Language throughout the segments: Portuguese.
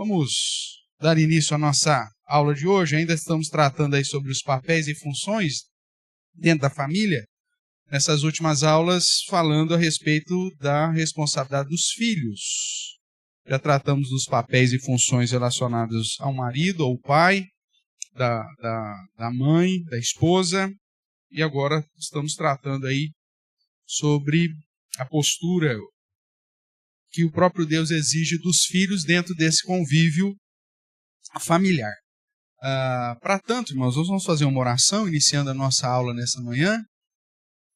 Vamos dar início à nossa aula de hoje. Ainda estamos tratando aí sobre os papéis e funções dentro da família. Nessas últimas aulas, falando a respeito da responsabilidade dos filhos. Já tratamos dos papéis e funções relacionados ao marido, ao pai, da mãe, da esposa. E agora estamos tratando aí sobre a postura que o próprio Deus exige dos filhos dentro desse convívio familiar. Para tanto, irmãos, nós vamos fazer uma oração, iniciando a nossa aula nessa manhã.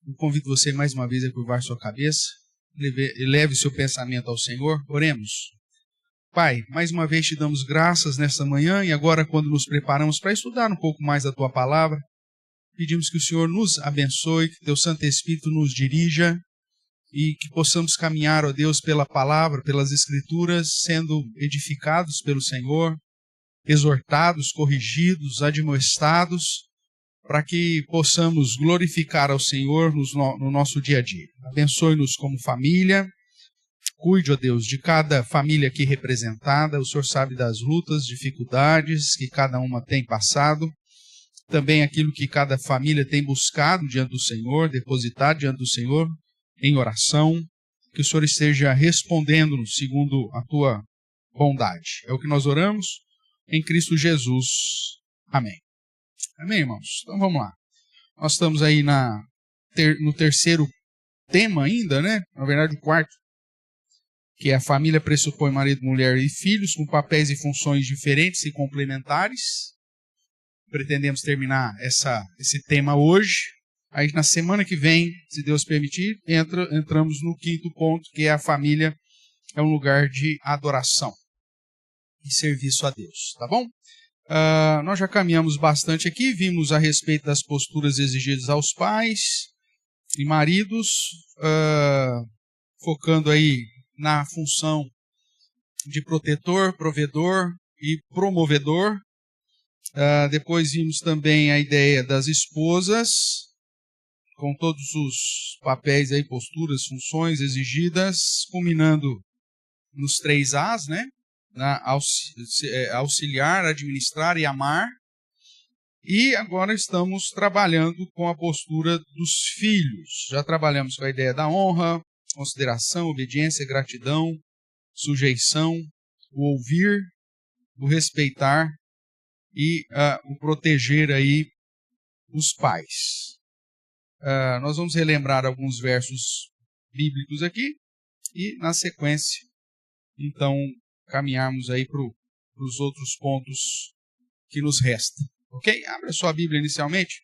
Eu convido você mais uma vez a curvar sua cabeça, eleve seu pensamento ao Senhor. Oremos. Pai, mais uma vez te damos graças nessa manhã e agora quando nos preparamos para estudar um pouco mais da Tua Palavra, pedimos que o Senhor nos abençoe, que Teu Santo Espírito nos dirija e que possamos caminhar, ó Deus, pela Palavra, pelas Escrituras, sendo edificados pelo Senhor, exortados, corrigidos, admoestados, para que possamos glorificar ao Senhor no nosso dia a dia. Abençoe-nos como família, cuide, ó Deus, de cada família aqui representada. O Senhor sabe das lutas, dificuldades que cada uma tem passado, também aquilo que cada família tem buscado diante do Senhor, depositado diante do Senhor em oração, que o Senhor esteja respondendo-nos segundo a Tua bondade. É o que nós oramos em Cristo Jesus. Amém. Amém, irmãos? Então vamos lá. Nós estamos aí no terceiro tema ainda, né? Na verdade, o quarto, que é a família pressupõe marido, mulher e filhos com papéis e funções diferentes e complementares. Pretendemos terminar esse tema hoje. Aí na semana que vem, se Deus permitir, entramos no quinto ponto, que é a família é um lugar de adoração e serviço a Deus, tá bom? Nós já caminhamos bastante aqui, vimos a respeito das posturas exigidas aos pais e maridos, focando aí na função de protetor, provedor e promovedor. Depois vimos também a ideia das esposas, com todos os papéis aí, posturas, funções exigidas, culminando nos 3 As, né? Auxiliar, administrar e amar. E agora estamos trabalhando com a postura dos filhos. Já trabalhamos com a ideia da honra, consideração, obediência, gratidão, sujeição, o ouvir, o respeitar e o proteger aí os pais. Nós vamos relembrar alguns versos bíblicos aqui e, na sequência, então, caminharmos aí para os outros pontos que nos restam. Ok? Abra sua Bíblia inicialmente,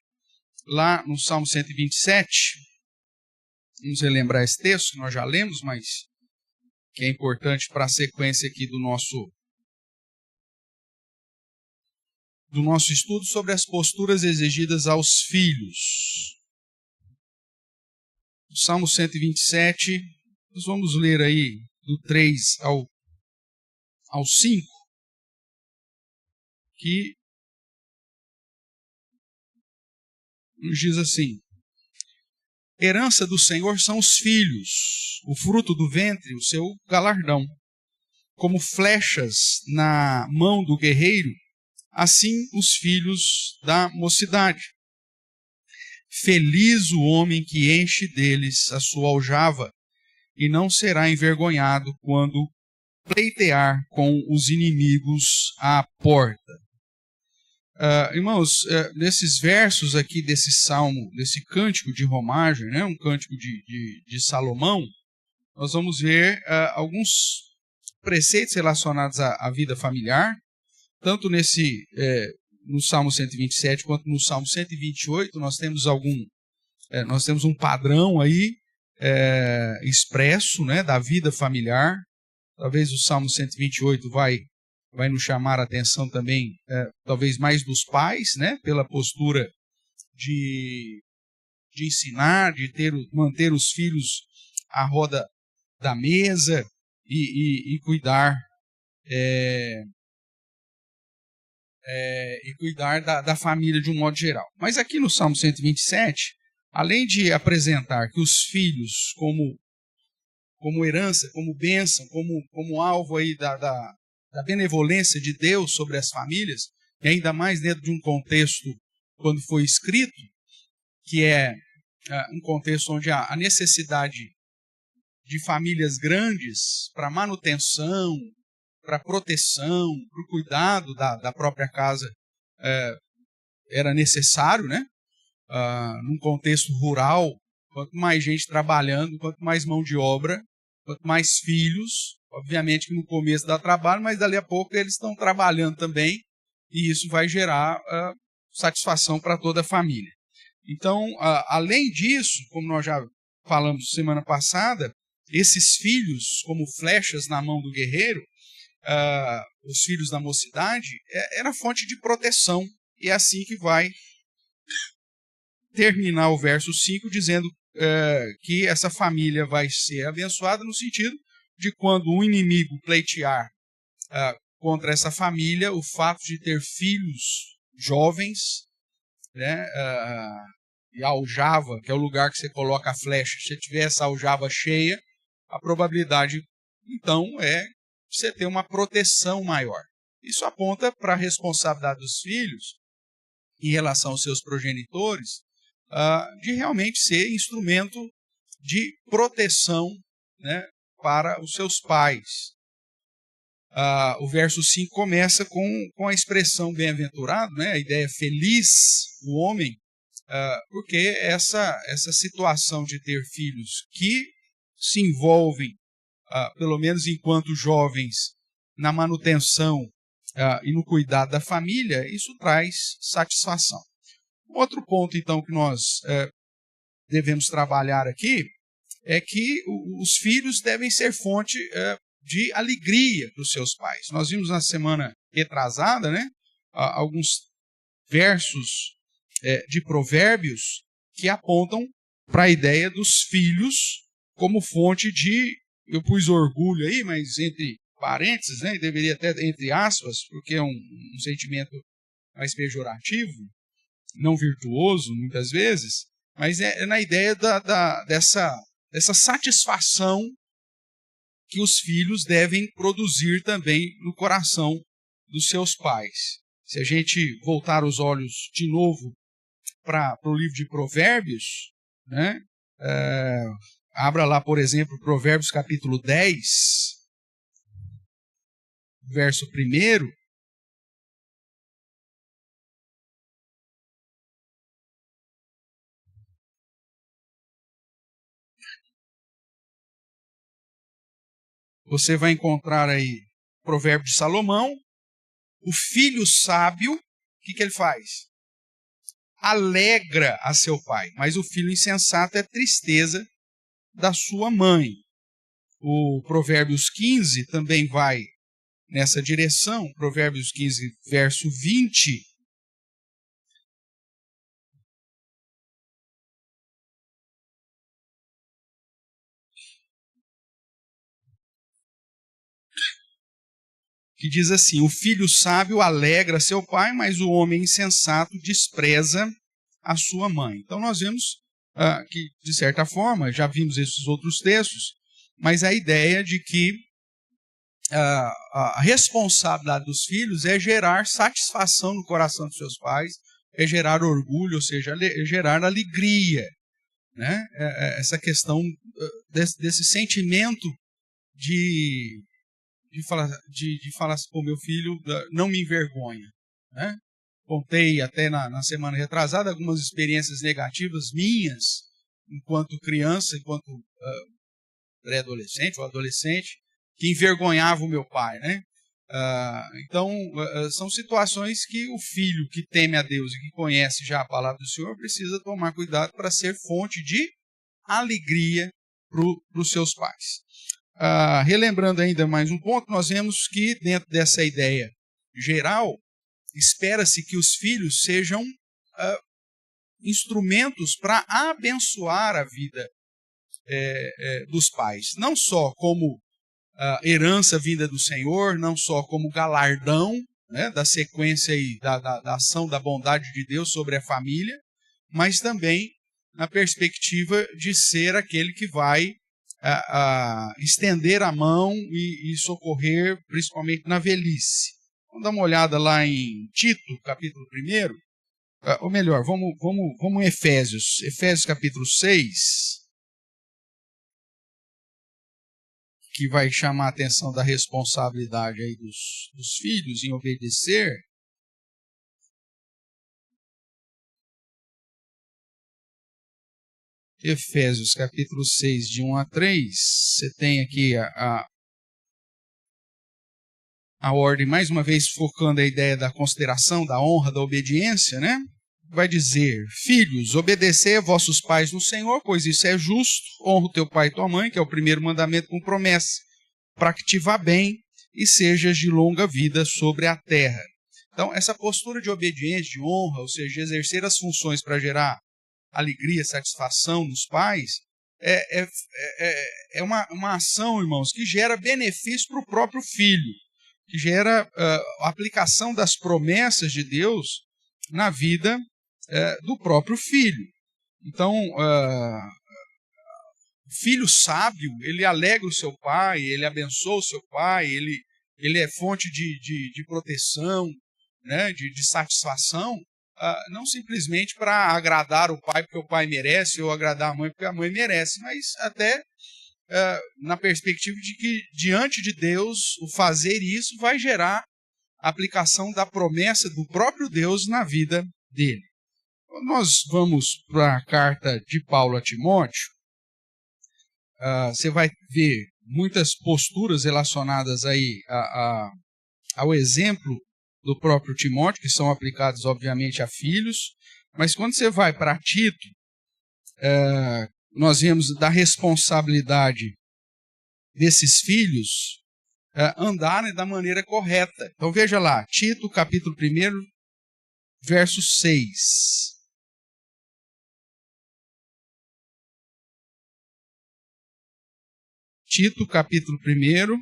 lá no Salmo 127. Vamos relembrar esse texto que nós já lemos, mas que é importante para a sequência aqui do nosso estudo sobre as posturas exigidas aos filhos. O Salmo 127, nós vamos ler aí do 3 ao 5, que nos diz assim: herança do Senhor são os filhos, o fruto do ventre, o seu galardão. Como flechas na mão do guerreiro, assim os filhos da mocidade. Feliz o homem que enche deles a sua aljava, e não será envergonhado quando pleitear com os inimigos à porta. Irmãos, nesses versos aqui desse salmo, desse cântico de romagem, né, um cântico de Salomão, nós vamos ver alguns preceitos relacionados à vida familiar, tanto no Salmo 127 quanto no Salmo 128, nós temos um padrão aí expresso, né, da vida familiar. Talvez o Salmo 128 vai nos chamar a atenção também, talvez mais dos pais, né, pela postura de ensinar, de manter os filhos à roda da mesa e cuidar da família de um modo geral. Mas aqui no Salmo 127, além de apresentar que os filhos como herança, como bênção, como alvo aí da benevolência de Deus sobre as famílias, e ainda mais dentro de um contexto, quando foi escrito, que é um contexto onde há a necessidade de famílias grandes para manutenção, para proteção, para o cuidado da própria casa, era necessário, né? Num contexto rural, quanto mais gente trabalhando, quanto mais mão de obra, quanto mais filhos, obviamente que no começo dá trabalho, mas dali a pouco eles estão trabalhando também, e isso vai gerar satisfação para toda a família. Então, além disso, como nós já falamos semana passada, esses filhos, como flechas na mão do guerreiro, os filhos da mocidade, era fonte de proteção. E é assim que vai terminar o verso 5, dizendo que essa família vai ser abençoada no sentido de quando um inimigo pleitear contra essa família, o fato de ter filhos jovens, né, e a aljava, que é o lugar que você coloca a flecha, se você tiver essa aljava cheia, a probabilidade, então, é você ter uma proteção maior. Isso aponta para a responsabilidade dos filhos em relação aos seus progenitores, de realmente ser instrumento de proteção, né, para os seus pais. O verso 5 começa com a expressão bem-aventurado, né, a ideia feliz o homem, porque essa situação de ter filhos que se envolvem, pelo menos enquanto jovens, na manutenção e no cuidado da família, isso traz satisfação. Outro ponto, então, que nós devemos trabalhar aqui é que os filhos devem ser fonte de alegria para os seus pais. Nós vimos na semana retrasada, né, alguns versos de Provérbios que apontam para a ideia dos filhos como fonte de, eu pus orgulho aí, mas entre parênteses, né, deveria até entre aspas, porque é um sentimento mais pejorativo, não virtuoso, muitas vezes, mas é na ideia dessa satisfação que os filhos devem produzir também no coração dos seus pais. Se a gente voltar os olhos de novo para o livro de Provérbios, né, abra lá, por exemplo, Provérbios capítulo 10, verso 1. Você vai encontrar aí provérbio de Salomão. O filho sábio, o que ele faz? Alegra a seu pai, mas o filho insensato é tristeza da sua mãe. O Provérbios 15 também vai nessa direção. Provérbios 15, verso 20. Que diz assim: o filho sábio alegra seu pai, mas o homem insensato despreza a sua mãe. Então nós vemos que, de certa forma, já vimos esses outros textos, mas a ideia de que a responsabilidade dos filhos é gerar satisfação no coração dos seus pais, é gerar orgulho, ou seja, é gerar alegria, né? Essa questão desse sentimento de falar assim, pô, meu filho não me envergonha, né? Contei até na semana retrasada algumas experiências negativas minhas, enquanto criança, enquanto pré-adolescente ou adolescente, que envergonhava o meu pai, né? Então, são situações que o filho que teme a Deus e que conhece já a palavra do Senhor precisa tomar cuidado para ser fonte de alegria para os seus pais. Relembrando ainda mais um ponto, nós vemos que dentro dessa ideia geral, espera-se que os filhos sejam instrumentos para abençoar a vida dos pais, não só como herança vinda do Senhor, não só como galardão, né, da sequência e da ação da bondade de Deus sobre a família, mas também na perspectiva de ser aquele que vai estender a mão e socorrer, principalmente na velhice. Vamos dar uma olhada lá em Tito, capítulo 1. Ou melhor, vamos em Efésios capítulo 6, que vai chamar a atenção da responsabilidade aí dos filhos em obedecer. Efésios capítulo 6, de 1 a 3, você tem aqui a ordem, mais uma vez focando a ideia da consideração, da honra, da obediência, né? Vai dizer: filhos, obedecei a vossos pais no Senhor, pois isso é justo. Honra o teu pai e tua mãe, que é o primeiro mandamento com promessa, para que te vá bem e sejas de longa vida sobre a terra. Então, essa postura de obediência, de honra, ou seja, de exercer as funções para gerar alegria, satisfação nos pais, é uma ação, irmãos, que gera benefício para o próprio filho, que gera a aplicação das promessas de Deus na vida do próprio filho. Então, o filho sábio, ele alegra o seu pai, ele abençoa o seu pai, ele é fonte de proteção, né, de satisfação, não simplesmente para agradar o pai porque o pai merece, ou agradar a mãe porque a mãe merece, mas até na perspectiva de que, diante de Deus, o fazer isso vai gerar a aplicação da promessa do próprio Deus na vida dele. Nós vamos para a carta de Paulo a Timóteo. Você vai ver muitas posturas relacionadas aí ao exemplo do próprio Timóteo, que são aplicadas, obviamente, a filhos. Mas quando você vai para Tito, nós vemos da responsabilidade desses filhos andarem da maneira correta. Então veja lá, Tito, capítulo 1, verso 6. Tito, capítulo 1,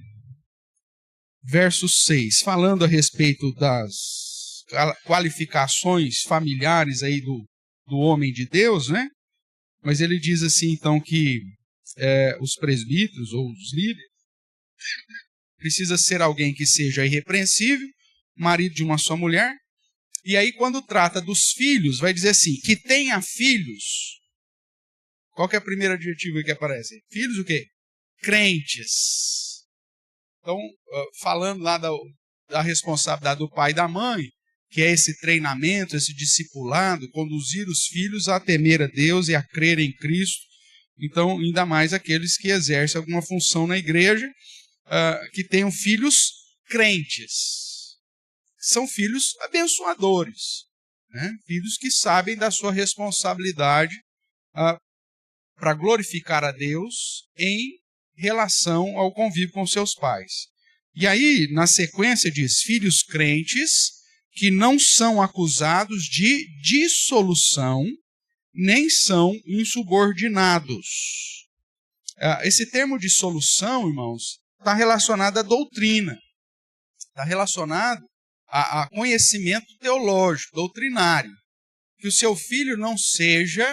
verso 6, falando a respeito das qualificações familiares aí do homem de Deus, né? Mas ele diz assim, então, que os presbíteros ou os líderes precisa ser alguém que seja irrepreensível, marido de uma só mulher. E aí, quando trata dos filhos, vai dizer assim, que tenha filhos. Qual que é o primeiro adjetivo que aparece? Filhos o quê? Crentes. Então, falando lá da responsabilidade do pai e da mãe, que é esse treinamento, esse discipulado, conduzir os filhos a temer a Deus e a crer em Cristo. Então, ainda mais aqueles que exercem alguma função na igreja, que tenham filhos crentes. São filhos abençoadores, né? Filhos que sabem da sua responsabilidade para glorificar a Deus em relação ao convívio com seus pais. E aí, na sequência, diz: filhos crentes que não são acusados de dissolução, nem são insubordinados. Esse termo dissolução, irmãos, está relacionado à doutrina, está relacionado a conhecimento teológico, doutrinário. Que o seu filho não seja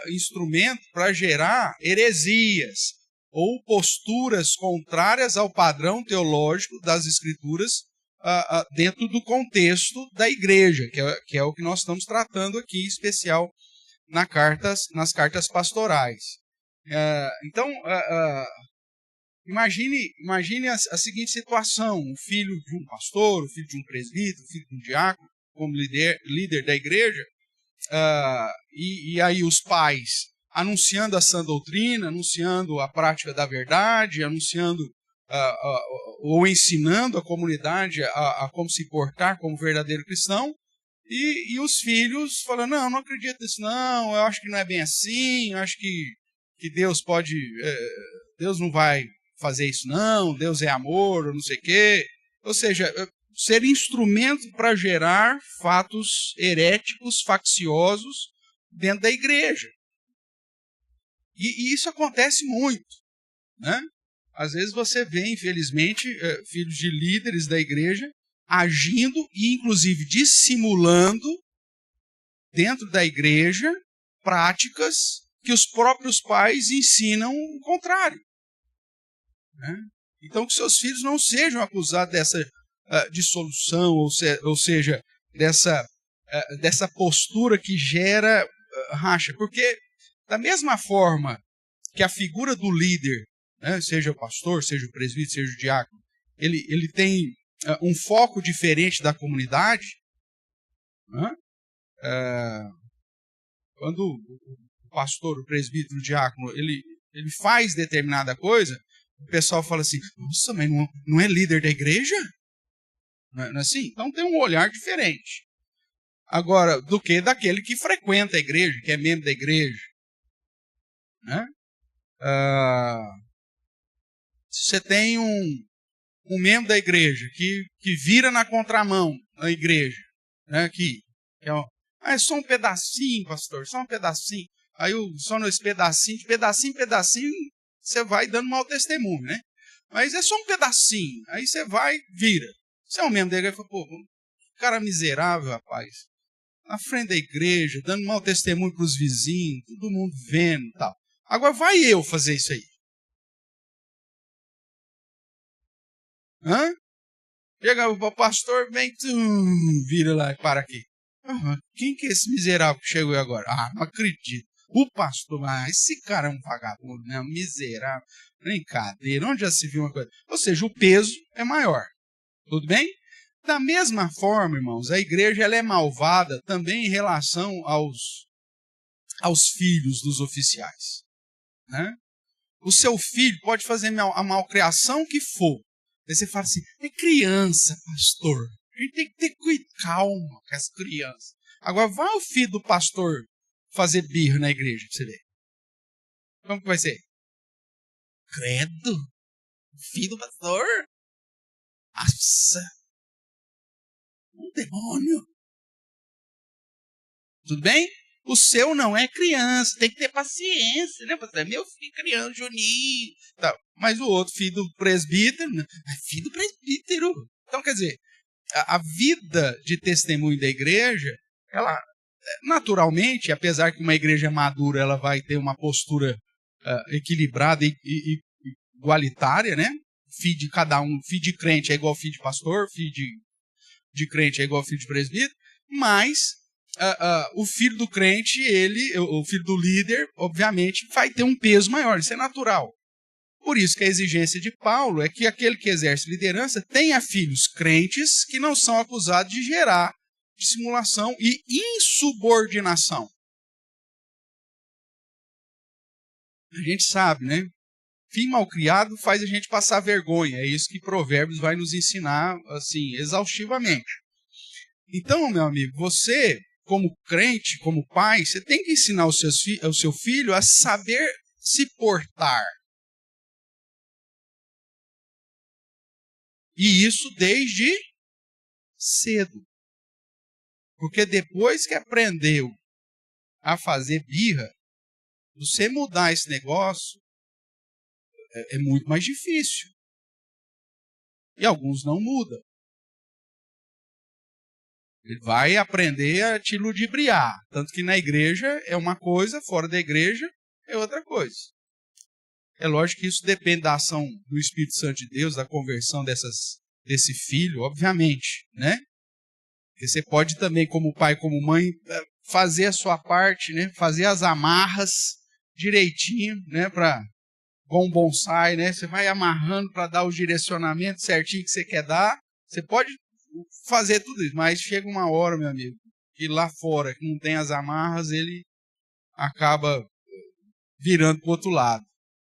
instrumento para gerar heresias ou posturas contrárias ao padrão teológico das Escrituras dentro do contexto da igreja, que é o que nós estamos tratando aqui, em especial nas cartas pastorais. Então, imagine a seguinte situação: o filho de um pastor, o filho de um presbítero, o filho de um diácono, como líder da igreja, e aí os pais anunciando a sã doutrina, anunciando a prática da verdade, anunciando ou ensinando a comunidade a como se portar como verdadeiro cristão, e os filhos falando: não acredito nisso não, eu acho que não é bem assim, eu acho que Deus Deus não vai fazer isso não, Deus é amor, ou não sei o quê. Ou seja, ser instrumento para gerar fatos heréticos, facciosos dentro da igreja. E isso acontece muito, né? Às vezes você vê, infelizmente, filhos de líderes da igreja agindo e, inclusive, dissimulando dentro da igreja práticas que os próprios pais ensinam o contrário. né? Então, que seus filhos não sejam acusados dessa dissolução, ou seja, dessa postura que gera racha. Porque, da mesma forma que a figura do líder, né, seja o pastor, seja o presbítero, seja o diácono, ele tem um foco diferente da comunidade, né? Quando o pastor, o presbítero, o diácono, ele faz determinada coisa, o pessoal fala assim, nossa, mas não é líder da igreja? Não é assim? Então tem um olhar diferente. Agora, do que daquele que frequenta a igreja, que é membro da igreja. Né? Se você tem um membro da igreja que vira na contramão na igreja, né, que é só um pedacinho, pastor, só um pedacinho. Aí só nesse pedacinho, de pedacinho em pedacinho, você vai dando mau testemunho, né? Mas é só um pedacinho. Aí você vai, vira. Você é um membro da igreja e fala, pô, cara miserável, rapaz. Na frente da igreja, dando mau testemunho para os vizinhos, todo mundo vendo e tal. Agora vai eu fazer isso aí. Hã? Chega o pastor, vem, vira lá e para aqui. Quem que é esse miserável que chegou agora? Não acredito. O pastor, esse cara é um vagabundo, né? Miserável. Brincadeira, onde já se viu uma coisa? Ou seja, o peso é maior. Tudo bem? Da mesma forma, irmãos, a igreja ela é malvada também em relação aos filhos dos oficiais. Né? O seu filho pode fazer a malcriação que for. Aí você fala assim, é criança, pastor. A gente tem que ter calma com as crianças. Agora, vai o filho do pastor fazer birra na igreja pra você ver. Como que vai ser? Credo? Filho do pastor? Nossa! Um demônio! Tudo bem? O seu não é criança, tem que ter paciência, né? Você é meu filho, criança, Juninho. Tá. Mas o outro, filho do presbítero, é filho do presbítero. Então, quer dizer, a vida de testemunho da igreja, ela, naturalmente, apesar que uma igreja madura, ela vai ter uma postura equilibrada e igualitária, né? Filho de cada um, filho de crente é igual filho de pastor, filho de crente é igual filho de presbítero, mas o filho do crente, o filho do líder, obviamente, vai ter um peso maior, isso é natural. Por isso que a exigência de Paulo é que aquele que exerce liderança tenha filhos crentes que não são acusados de gerar dissimulação e insubordinação. A gente sabe, né? Filho malcriado faz a gente passar vergonha. É isso que Provérbios vai nos ensinar, assim, exaustivamente. Então, meu amigo, você, como crente, como pai, você tem que ensinar o seu filho a saber se portar. E isso desde cedo. Porque depois que aprendeu a fazer birra, você mudar esse negócio é muito mais difícil. E alguns não mudam. Ele vai aprender a te ludibriar. Tanto que na igreja é uma coisa, fora da igreja é outra coisa. É lógico que isso depende da ação do Espírito Santo de Deus, da conversão desse filho, obviamente, né? Porque você pode também, como pai, como mãe, fazer a sua parte, né? Fazer as amarras direitinho, né? Para bom bonsai, né? Você vai amarrando para dar o direcionamento certinho que você quer dar. Você pode fazer tudo isso, mas chega uma hora, meu amigo, que lá fora, que não tem as amarras, ele acaba virando para o outro lado.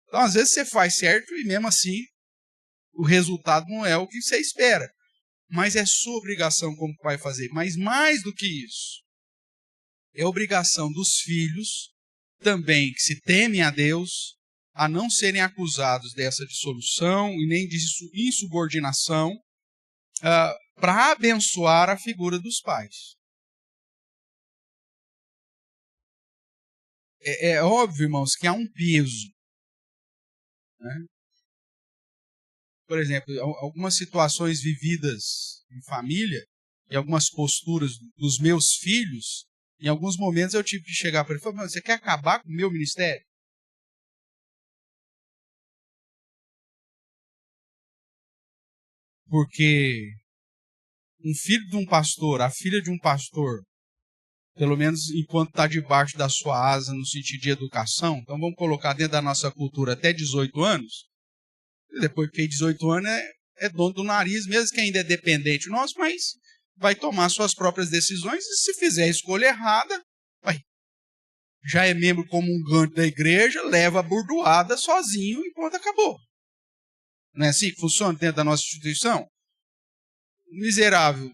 Então, às vezes você faz certo e mesmo assim o resultado não é o que você espera. Mas é sua obrigação como pai fazer. Mas mais do que isso, é obrigação dos filhos também que se temem a Deus a não serem acusados dessa dissolução e nem de insubordinação para abençoar a figura dos pais. É óbvio, irmãos, que há um peso. Né? Por exemplo, algumas situações vividas em família e algumas posturas dos meus filhos, em alguns momentos eu tive que chegar para ele e falar, você quer acabar com o meu ministério? porque um filho de um pastor, a filha de um pastor, pelo menos enquanto está debaixo da sua asa no sentido de educação, então vamos colocar dentro da nossa cultura até 18 anos, depois que fez 18 anos é dono do nariz, mesmo que ainda é dependente nosso, mas vai tomar suas próprias decisões e se fizer a escolha errada, já é membro comungante da igreja, leva a burdoada sozinho e pronto, acabou. Não é assim que funciona dentro da nossa instituição? O miserável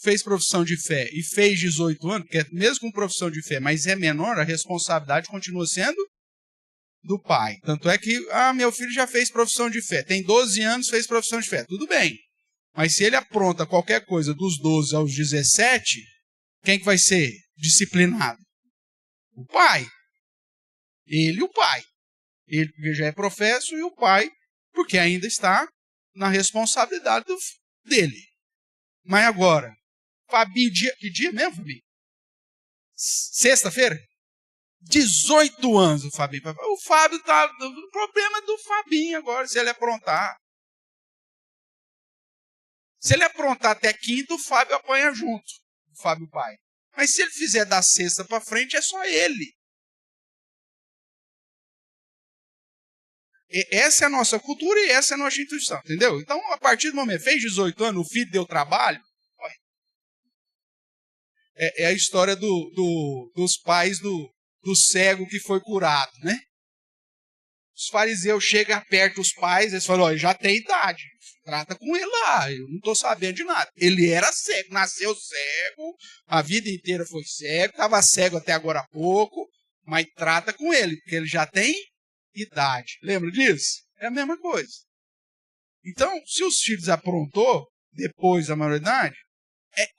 fez profissão de fé e fez 18 anos, que é mesmo com profissão de fé, mas é menor, a responsabilidade continua sendo do pai. Tanto é que, meu filho já fez profissão de fé, tem 12 anos, fez profissão de fé. Tudo bem. Mas se ele apronta qualquer coisa dos 12 aos 17, quem que vai ser disciplinado? O pai. Ele e o pai. Ele porque já é professo e o pai porque ainda está na responsabilidade dele. Mas agora, Fabinho, que dia mesmo, Fabinho? Sexta-feira? 18 anos o Fabinho. O Fábio tá. O problema é do Fabinho agora, se ele aprontar. Se ele aprontar até quinta, o Fábio apanha junto. O Fábio pai. Mas se ele fizer da sexta para frente, é só ele. Essa é a nossa cultura e essa é a nossa instituição, entendeu? Então, a partir do momento, fez 18 anos, o filho deu trabalho. É a história dos pais do cego que foi curado, né? Os fariseus chegam perto dos pais, eles falam, já tem idade, trata com ele lá, eu não estou sabendo de nada. Ele era cego, nasceu cego, a vida inteira foi cego, estava cego até agora há pouco, mas trata com ele, porque ele já tem idade. Lembra disso? É a mesma coisa. Então, se os filhos aprontou, depois da maioridade,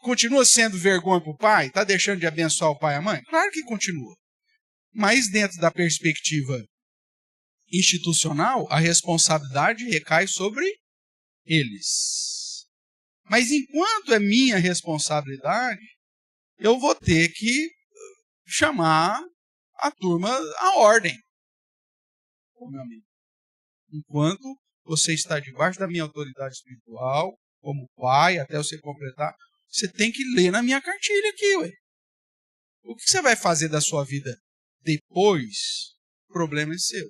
continua sendo vergonha para o pai? Está deixando de abençoar o pai e a mãe? Claro que continua. Mas dentro da perspectiva institucional, a responsabilidade recai sobre eles. Mas enquanto é minha responsabilidade, eu vou ter que chamar a turma à ordem. Meu amigo. Enquanto você está debaixo da minha autoridade espiritual, como pai, até você completar, você tem que ler na minha cartilha aqui, ué. O que você vai fazer da sua vida depois? O problema é seu.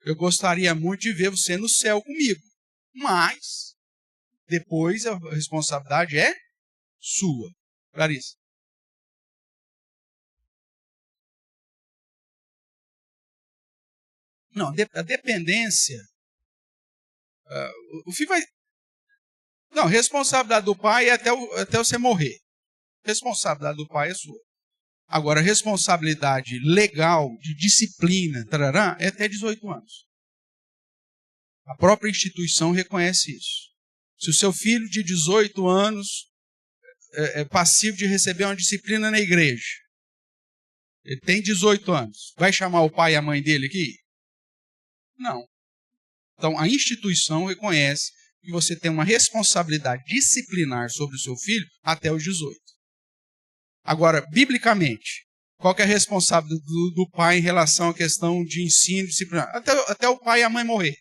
Eu gostaria muito de ver você no céu comigo, mas depois a responsabilidade é sua. Clarissa. Não, a dependência. O filho vai. Não, responsabilidade do pai é até você morrer. Responsabilidade do pai é sua. Agora, responsabilidade legal, de disciplina, tarará, é até 18 anos. A própria instituição reconhece isso. Se o seu filho de 18 anos é passivo de receber uma disciplina na igreja, ele tem 18 anos, vai chamar o pai e a mãe dele aqui? Não. Então, a instituição reconhece que você tem uma responsabilidade disciplinar sobre o seu filho até os 18. Agora, biblicamente, qual que é a responsabilidade do pai em relação à questão de ensino disciplinar? Até o pai e a mãe morrer.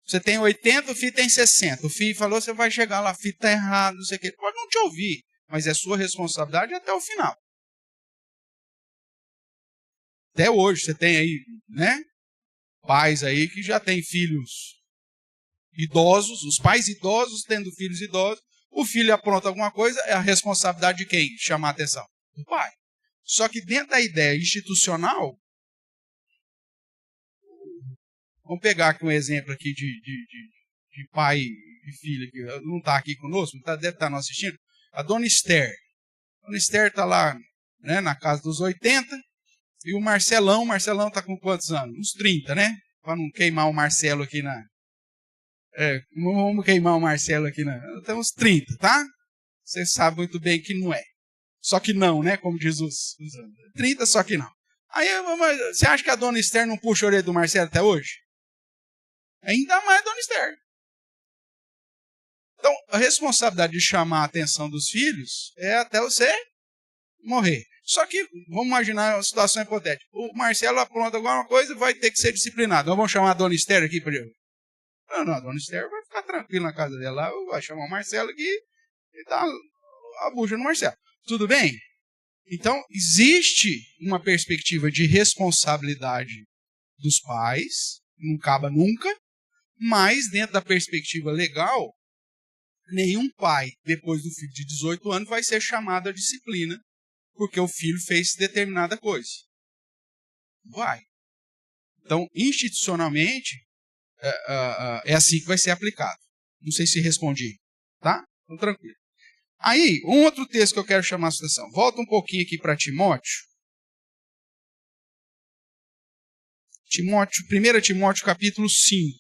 Você tem 80, o filho tem 60. O filho falou, você vai chegar lá, o filho está errado, não sei o quê. Ele pode não te ouvir, mas é sua responsabilidade até o final. Até hoje, você tem aí, né? Pais aí que já têm filhos idosos, os pais idosos tendo filhos idosos, o filho apronta alguma coisa, é a responsabilidade de quem? Chamar a atenção? Do pai. Só que dentro da ideia institucional, vamos pegar aqui um exemplo aqui de pai e filho, que não está aqui conosco, deve estar nos assistindo, a dona Esther. A dona Esther está lá, né, na casa dos 80, e o Marcelão está com quantos anos? Uns 30, né? Para não queimar o Marcelo aqui na... não vamos queimar o Marcelo aqui na... Tem uns 30, tá? Você sabe muito bem que não é. Só que não, né? Como diz os 30, só que não. Aí, você acha que a dona Esther não puxa a orelha do Marcelo até hoje? Ainda mais a dona Esther. Então, a responsabilidade de chamar a atenção dos filhos é até você morrer. Só que, vamos imaginar uma situação hipotética. O Marcelo apronta alguma coisa e vai ter que ser disciplinado. Nós vamos chamar a dona Esther aqui para ele. Não, a dona Esther vai ficar tranquila na casa dela, vai chamar o Marcelo aqui e dar a bucha no Marcelo. Tudo bem? Então, existe uma perspectiva de responsabilidade dos pais, não acaba nunca, mas dentro da perspectiva legal, nenhum pai, depois do filho de 18 anos, vai ser chamado à disciplina porque o filho fez determinada coisa. Vai. Então, institucionalmente, é assim que vai ser aplicado. Não sei se respondi. Tá? Então, tranquilo. Aí, um outro texto que eu quero chamar a sua atenção. Volta um pouquinho aqui para Timóteo. 1 Timóteo capítulo 5.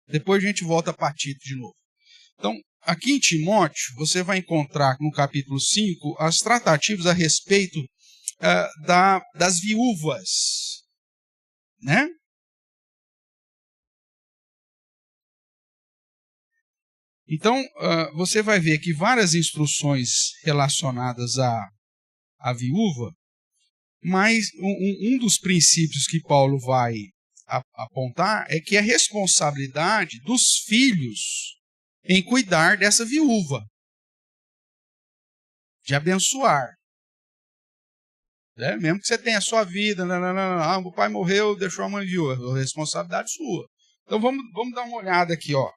Depois a gente volta para Tito de novo. Então, aqui em Timóteo, você vai encontrar no capítulo 5 as tratativas a respeito das viúvas. Né? Então, você vai ver aqui várias instruções relacionadas à viúva, mas um dos princípios que Paulo vai apontar é que a responsabilidade dos filhos em cuidar dessa viúva, de abençoar. Mesmo que você tenha a sua vida, o pai morreu, deixou a mãe viúva, a responsabilidade sua. Então vamos dar uma olhada aqui, ó.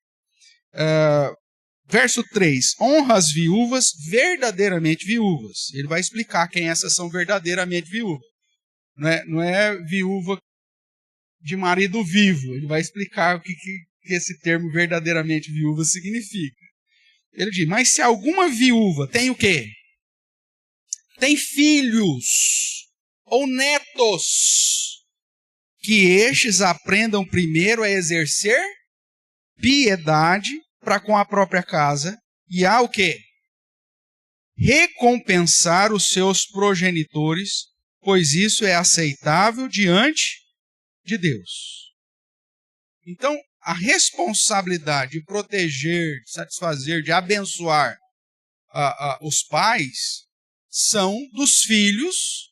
Verso 3, honra as viúvas verdadeiramente viúvas. Ele vai explicar quem essas são verdadeiramente viúvas. Não é viúva de marido vivo. Ele vai explicar o que esse termo verdadeiramente viúva significa. Ele diz, mas se alguma viúva tem o quê? Tem filhos ou netos, que estes aprendam primeiro a exercer piedade para com a própria casa e a o quê? Recompensar os seus progenitores, pois isso é aceitável diante de Deus. Então, a responsabilidade de proteger, de satisfazer, de abençoar os pais são dos filhos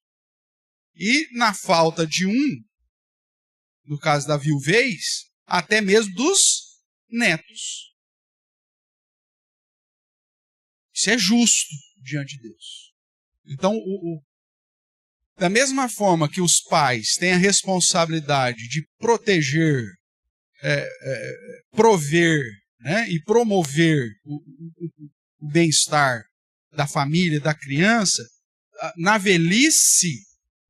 e, na falta de um, no caso da viuvez, até mesmo dos netos. Isso é justo diante de Deus. Então, da mesma forma que os pais têm a responsabilidade de proteger, prover, né, e promover o bem-estar da família, da criança, na velhice,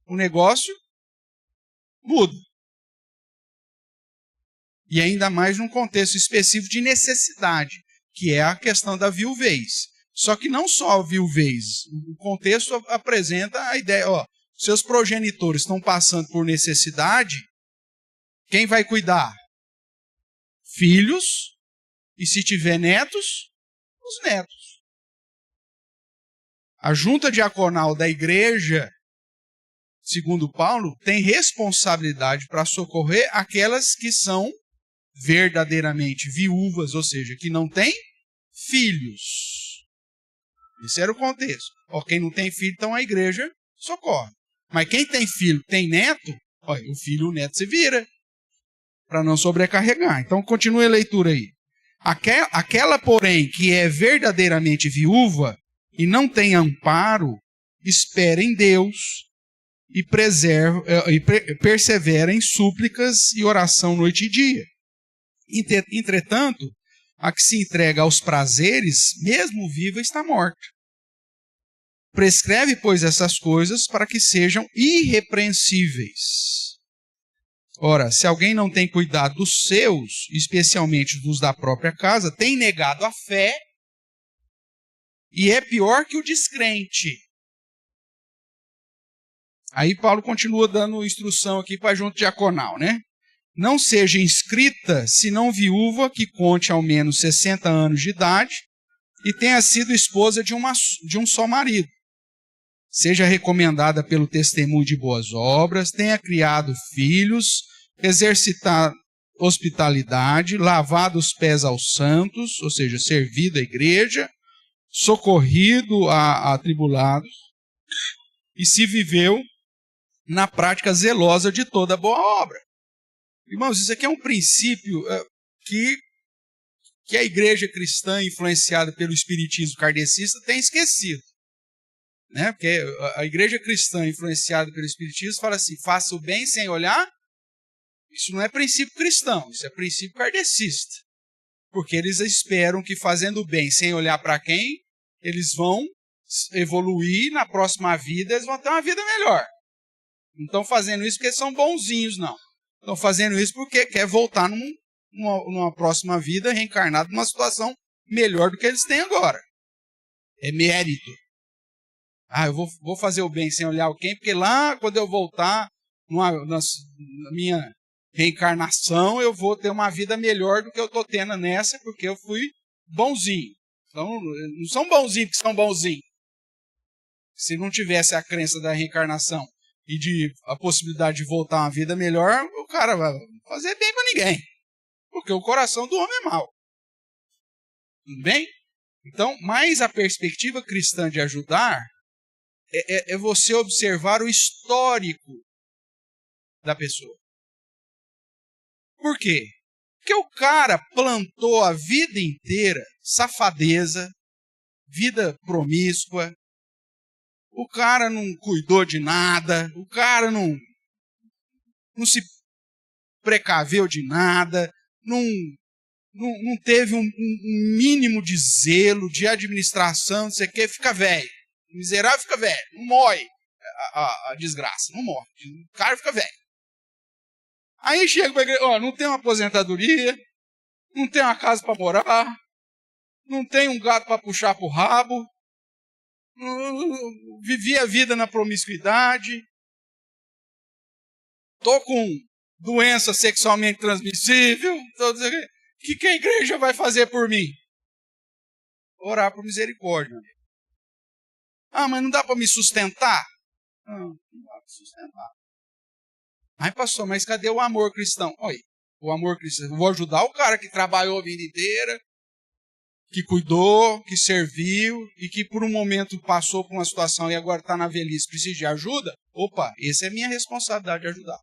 o negócio muda. E ainda mais num contexto específico de necessidade, que é a questão da viuvez. Só que não só a viuvez, o contexto apresenta a ideia, seus progenitores estão passando por necessidade, quem vai cuidar? Filhos, e se tiver netos, os netos. A junta diaconal da igreja, segundo Paulo, tem responsabilidade para socorrer aquelas que são verdadeiramente viúvas, ou seja, que não têm filhos. Esse era o contexto. Quem não tem filho, então a igreja socorre. Mas quem tem filho, tem neto, o filho e o neto se vira, para não sobrecarregar. Então continue a leitura aí. Aquela, porém, que é verdadeiramente viúva e não tem amparo, espera em Deus e persevera em súplicas e oração noite e dia. Entretanto, a que se entrega aos prazeres, mesmo viva, está morta. Prescreve, pois, essas coisas para que sejam irrepreensíveis. Ora, se alguém não tem cuidado dos seus, especialmente dos da própria casa, tem negado a fé e é pior que o descrente. Aí Paulo continua dando instrução aqui para a junta diaconal, né? Não seja inscrita, senão viúva, que conte ao menos 60 anos de idade e tenha sido esposa de um só marido. Seja recomendada pelo testemunho de boas obras, tenha criado filhos, exercitado hospitalidade, lavado os pés aos santos, ou seja, servido à igreja, socorrido a atribulados, e se viveu, na prática zelosa de toda boa obra. Irmãos, isso aqui é um princípio que a igreja cristã influenciada pelo espiritismo kardecista tem esquecido. Né? Porque a igreja cristã influenciada pelo espiritismo fala assim, faça o bem sem olhar. Isso não é princípio cristão, isso é princípio kardecista. Porque eles esperam que fazendo o bem sem olhar para quem, eles vão evoluir na próxima vida, eles vão ter uma vida melhor. Não estão fazendo isso porque são bonzinhos, não. Estão fazendo isso porque quer voltar numa próxima vida reencarnado numa situação melhor do que eles têm agora. É mérito. Eu vou fazer o bem sem olhar quem, porque lá, quando eu voltar na minha reencarnação, eu vou ter uma vida melhor do que eu estou tendo nessa, porque eu fui bonzinho. Então, não são bonzinhos que são bonzinhos. Se não tivesse a crença da reencarnação e a possibilidade de voltar a uma vida melhor, o cara vai fazer bem para ninguém. Porque o coração do homem é mau. Tudo bem? Então, mais a perspectiva cristã de ajudar é você observar o histórico da pessoa. Por quê? Porque o cara plantou a vida inteira safadeza, vida promíscua, o cara não cuidou de nada, o cara não se precaveu de nada, não teve um mínimo de zelo, de administração, não sei o quê, fica velho. O miserável fica velho, não morre a desgraça, não morre. O cara fica velho. Aí chega para a igreja, não tem uma aposentadoria, não tem uma casa para morar, não tem um gato para puxar para o rabo, vivi a vida na promiscuidade, estou com doença sexualmente transmissível, o que a igreja vai fazer por mim? Orar por misericórdia. Mas não dá para me sustentar? Não dá para sustentar. Pastor, mas cadê o amor cristão? Olha, o amor cristão. Eu vou ajudar o cara que trabalhou a vida inteira, que cuidou, que serviu e que por um momento passou por uma situação e agora está na velhice, precisa de ajuda. Opa, essa é a minha responsabilidade de ajudar.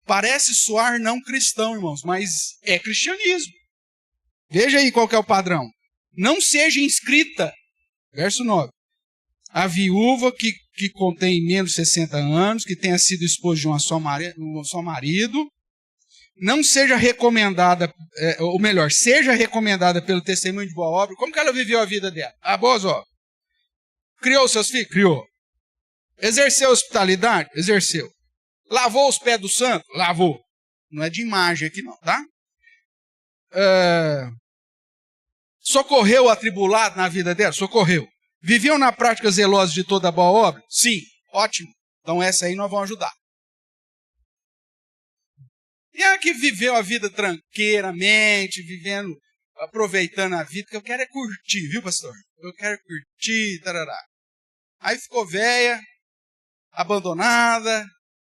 Parece soar não cristão, irmãos, mas é cristianismo. Veja aí qual que é o padrão. Não seja inscrita. Verso 9. A viúva que contém menos de 60 anos, que tenha sido esposa de um só marido, não seja recomendada, ou melhor, seja recomendada pelo testemunho de boa obra. Como que ela viveu a vida dela? Boas obras. Criou seus filhos? Criou. Exerceu hospitalidade? Exerceu. Lavou os pés do santo? Lavou. Não é de imagem aqui não, tá? Socorreu o atribulado na vida dela? Socorreu. Viveu na prática zelosa de toda boa obra? Sim. Ótimo. Então essa aí nós vamos ajudar. E a que viveu a vida tranqueiramente, aproveitando a vida, que eu quero é curtir, viu, pastor? Eu quero curtir, tarará. Aí ficou velha, abandonada,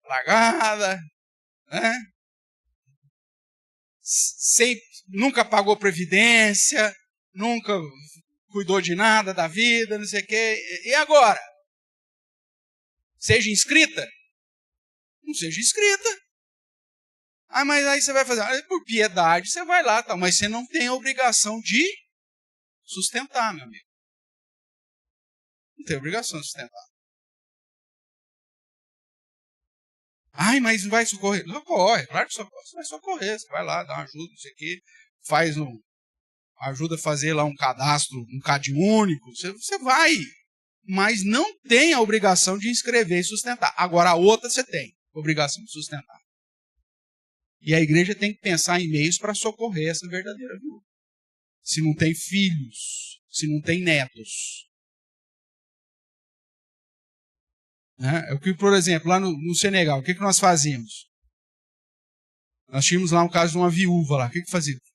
largada, né? Nunca pagou previdência, nunca cuidou de nada da vida, não sei o quê. E agora? Seja inscrita? Não seja inscrita. Mas aí você vai fazer, por piedade você vai lá, mas você não tem a obrigação de sustentar, meu amigo. Não tem obrigação de sustentar. Mas não vai socorrer. Socorre, claro que socorre. Você vai socorrer, você vai lá, dá uma ajuda, não sei o quê, ajuda a fazer lá um cadastro, um CAD único, você vai. Mas não tem a obrigação de inscrever e sustentar. Agora a outra você tem obrigação de sustentar. E a igreja tem que pensar em meios para socorrer essa verdadeira viúva. Se não tem filhos, se não tem netos. É o que, por exemplo, lá no Senegal, o que nós fazíamos? Nós tínhamos lá um caso de uma viúva lá. O que fazíamos?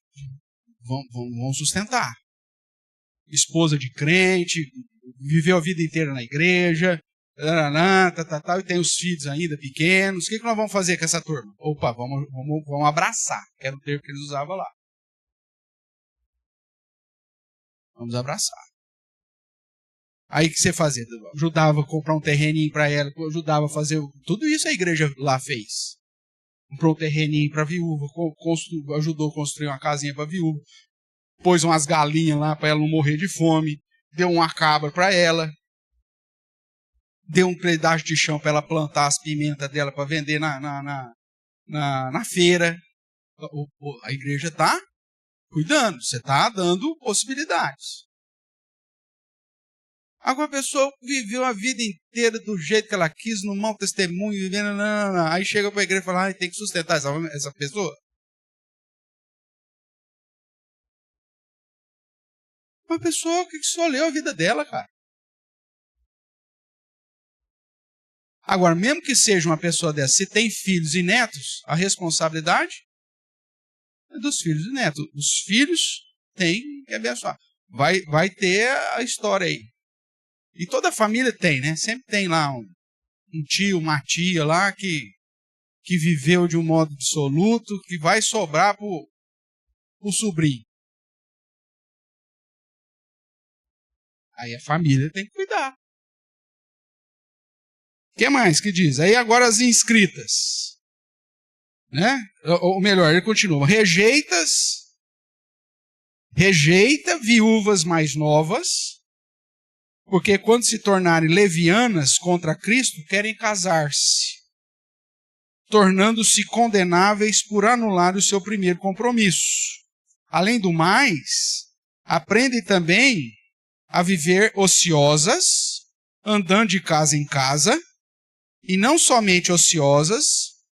Vamos sustentar. Esposa de crente, viveu a vida inteira na igreja, e tem os filhos ainda pequenos. O que nós vamos fazer com essa turma? Opa, vamos abraçar, que era o termo que eles usavam lá. Vamos abraçar. Aí o que você fazia? Ajudava a comprar um terreninho para ela, ajudava a fazer... Tudo isso a igreja lá fez. Comprou um terreninho para a viúva, ajudou a construir uma casinha para a viúva, pôs umas galinhas lá para ela não morrer de fome, deu uma cabra para ela, deu um pedaço de chão para ela plantar as pimentas dela para vender na feira. A igreja está cuidando, você está dando possibilidades. Agora a pessoa viveu a vida inteira do jeito que ela quis, no mau testemunho, vivendo... Aí chega para a igreja e fala, tem que sustentar essa pessoa. Uma pessoa que só leu a vida dela, cara. Agora, mesmo que seja uma pessoa dessa, se tem filhos e netos, a responsabilidade é dos filhos e netos. Os filhos têm que abençoar. Vai ter a história aí. E toda família tem, né? Sempre tem lá um tio, uma tia lá que viveu de um modo dissoluto, que vai sobrar pro sobrinho. Aí a família tem que cuidar. O que mais que diz? Aí agora as inscritas. Né? Ou melhor, ele continua. Rejeita viúvas mais novas, porque quando se tornarem levianas contra Cristo, querem casar-se, tornando-se condenáveis por anular o seu primeiro compromisso. Além do mais, aprendem também a viver ociosas, andando de casa em casa, e não somente ociosas,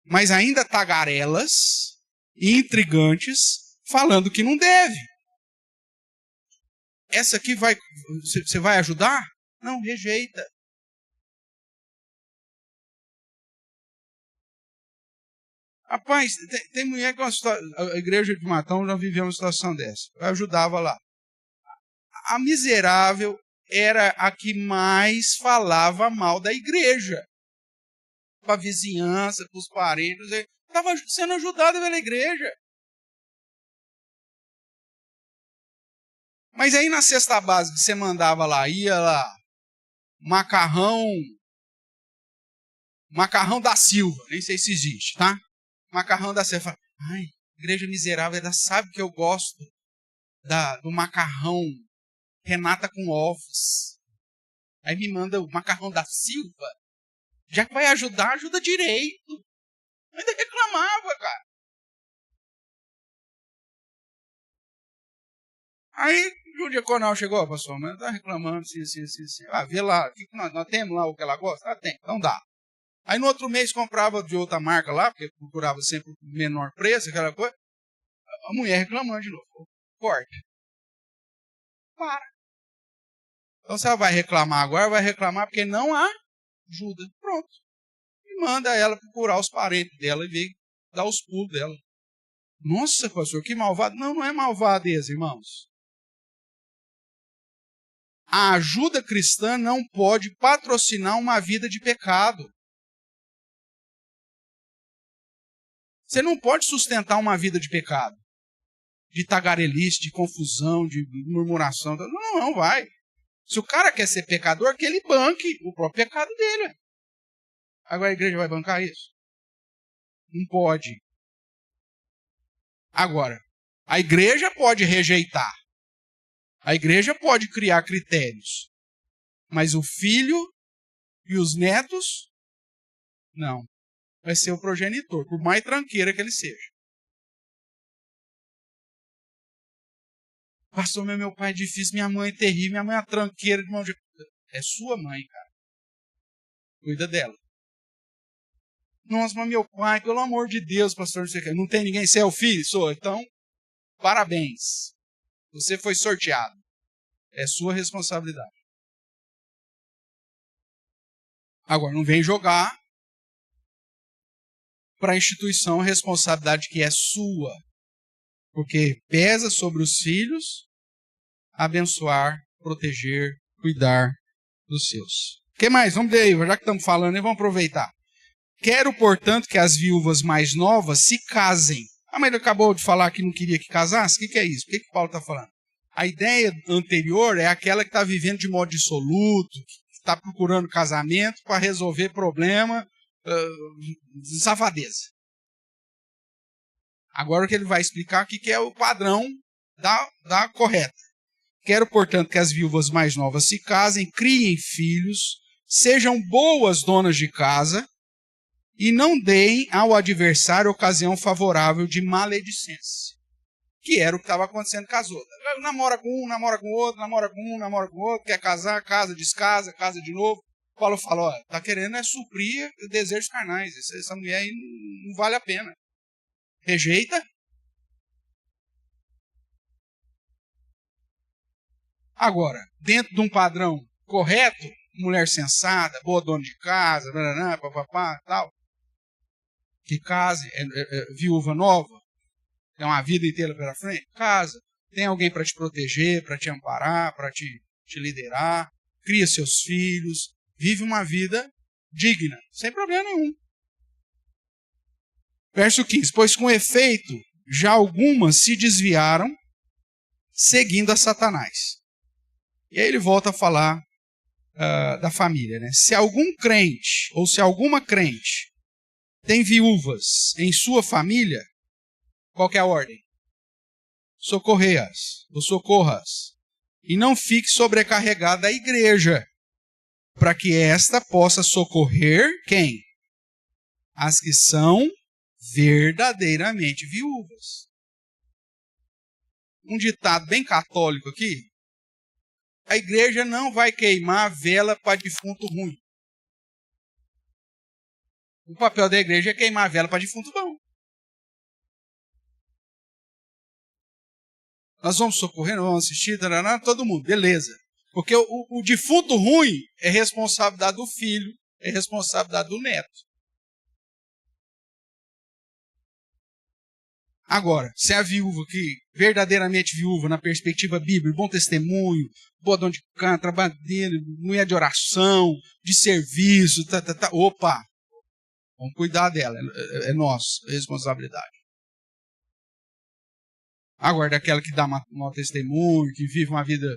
mas ainda tagarelas e intrigantes, falando que não deve. Essa aqui você vai ajudar? Não, rejeita. Rapaz, tem mulher que a igreja de Matão já viveu uma situação dessa. Eu ajudava lá. A miserável era a que mais falava mal da igreja. Para a vizinhança, para os parentes. Estava sendo ajudada pela igreja. Mas aí na cesta básica que você mandava lá, ia lá, macarrão da Silva, nem sei se existe, tá? Macarrão da Silva. Ai, igreja miserável, ela sabe que eu gosto do macarrão Renata com ovos. Aí me manda o macarrão da Silva. Já que vai ajudar, ajuda direito. Ainda reclamava, cara. Aí o diaconal chegou, pastor, mas está reclamando, sim. Vê lá, o que nós temos lá o que ela gosta? Tem, então dá. Aí no outro mês comprava de outra marca lá, porque procurava sempre o menor preço, aquela coisa. A mulher reclamando de novo. Corta. Para. Então se ela vai reclamar agora, vai reclamar porque não há ajuda. Pronto. E manda ela procurar os parentes dela e ver, dar os pulos dela. Nossa, pastor, que malvado. Não é malvadeza, irmãos. A ajuda cristã não pode patrocinar uma vida de pecado. Você não pode sustentar uma vida de pecado. De tagarelice, de confusão, de murmuração. Não vai. Se o cara quer ser pecador, que ele banque o próprio pecado dele. Agora a igreja vai bancar isso? Não pode. Agora, a igreja pode rejeitar. A igreja pode criar critérios. Mas o filho e os netos, não. Vai ser o progenitor, por mais tranqueira que ele seja. Pastor, meu pai é difícil, minha mãe é terrível, minha mãe é tranqueira. É sua mãe, cara. Cuida dela. Nossa, mas meu pai, pelo amor de Deus, pastor, não tem ninguém, você é o filho? Sou, então, parabéns. Você foi sorteado. É sua responsabilidade. Agora, não vem jogar para a instituição a responsabilidade que é sua. Porque pesa sobre os filhos abençoar, proteger, cuidar dos seus. O que mais? Vamos ver aí, já que estamos falando, vamos aproveitar. Quero, portanto, que as viúvas mais novas se casem. Ah, mas ele acabou de falar que não queria que casasse? O que é isso? O que Paulo está falando? A ideia anterior é aquela que está vivendo de modo dissoluto, que está procurando casamento para resolver problema de safadeza. Agora o que ele vai explicar aqui que é o padrão da correta. Quero, portanto, que as viúvas mais novas se casem, criem filhos, sejam boas donas de casa e não deem ao adversário ocasião favorável de maledicência. Que era o que estava acontecendo com as outras. Namora com um, namora com outro, namora com um, namora com outro, quer casar, casa, descasa, casa de novo. Paulo fala, tá querendo suprir desejos carnais. Essa mulher aí não vale a pena. Rejeita. Agora, dentro de um padrão correto, mulher sensata, boa dona de casa, papapá, tal, que case, viúva nova, tem uma vida inteira pela frente, casa, tem alguém para te proteger, para te amparar, para te liderar, cria seus filhos, vive uma vida digna, sem problema nenhum. Verso 15, pois com efeito, já algumas se desviaram, seguindo a Satanás. E aí ele volta a falar da família, né? Se algum crente, ou se alguma crente, tem viúvas em sua família, qual que é a ordem? Socorrei-as, ou socorra-as. E não fique sobrecarregada a igreja, para que esta possa socorrer quem? As que são verdadeiramente viúvas. Um ditado bem católico aqui. A igreja não vai queimar vela para defunto ruim. O papel da igreja é queimar vela para defunto bom. Nós vamos socorrer, nós vamos assistir, todo mundo, beleza. Porque o defunto ruim é responsabilidade do filho, é responsabilidade do neto. Agora, se a viúva que, verdadeiramente viúva, na perspectiva bíblica, bom testemunho, boa dona de canto, trabalhadeira, mulher de oração, de serviço, opa, vamos cuidar dela, é nossa responsabilidade. Agora, daquela que dá mau testemunho, que vive uma vida